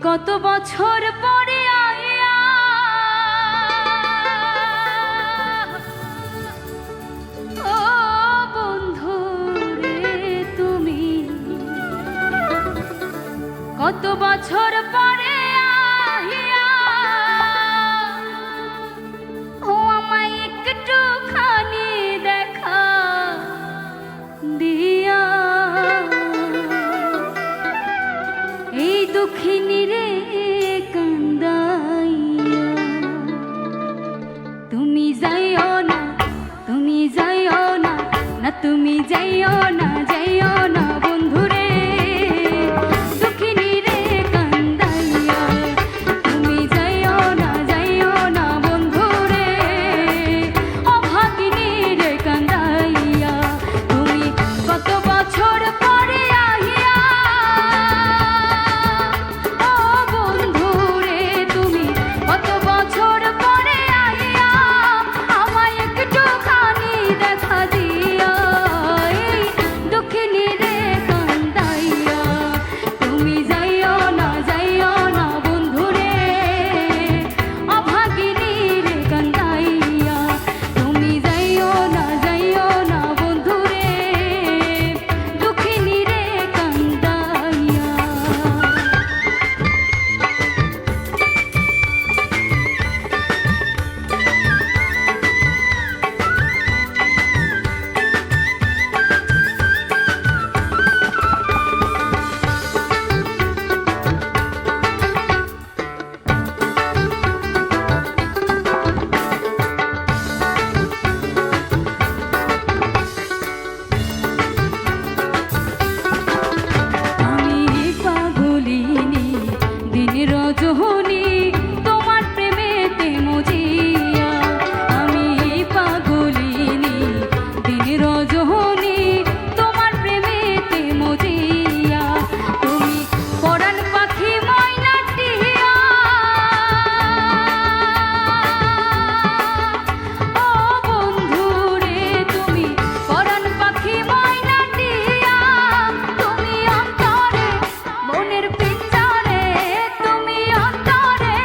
কত বছর পরে আইয়া ও বন্ধু রে তুমি, কত বছর পরে আইয়া ও আমায় একটুখানি দেখা দিয়া এই দুঃখিনী রে কান্দাইয়া। তুমি যাইও না, তুমি যাইও না, না তুমি যাইও না, যাইও না বন্ধুরে দুঃখিনী রে কান্দাইয়া। তুমি যাইও না, যাইও না বন্ধুরে অভাগিনী রে কান্দাইয়া। তুমি কত বছর পরে আইয়া ও বন্ধুরে তুমি, কত বছর পরে আইয়া আমায় একটুখানি দেখা দিয়া এই দুঃখিনী রে কান্দাইয়া। তুমি যাইও না, যাইও না বন্ধুরে অভাগিনী রে কান্দাইয়া। তুমি যাইও না, যাইও না বন্ধুরে দুঃখিনী রে কান্দাইয়া। আমি পাগলিনী দিন রজনী তোমার প্রেমেতে মজিয়া। আমি পাগলিনী দিন রজনী তোমার প্রেমেতে মজিয়া। তুমি পরাণ পাখি ময়নাটিয়া ও বন্ধুরে তুমি পরাণ পাখি ময়নাটিয়া। তুমি অন্তরে মনের পিঞ্জরে, তুমি অন্তরে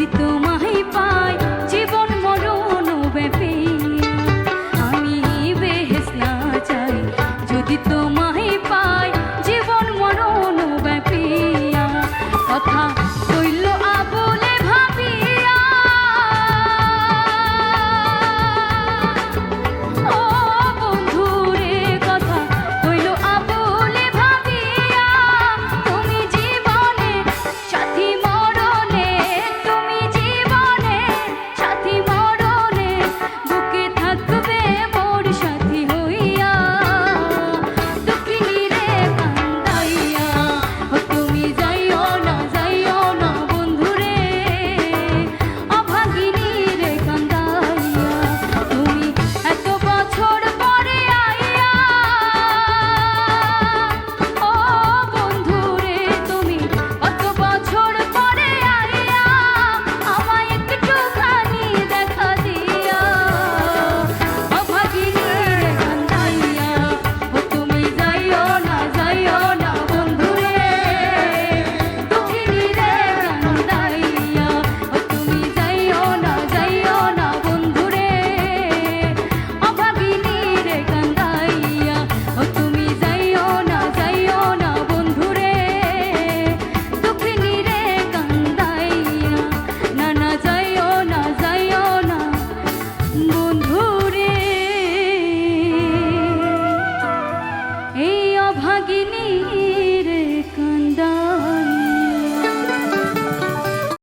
তোমার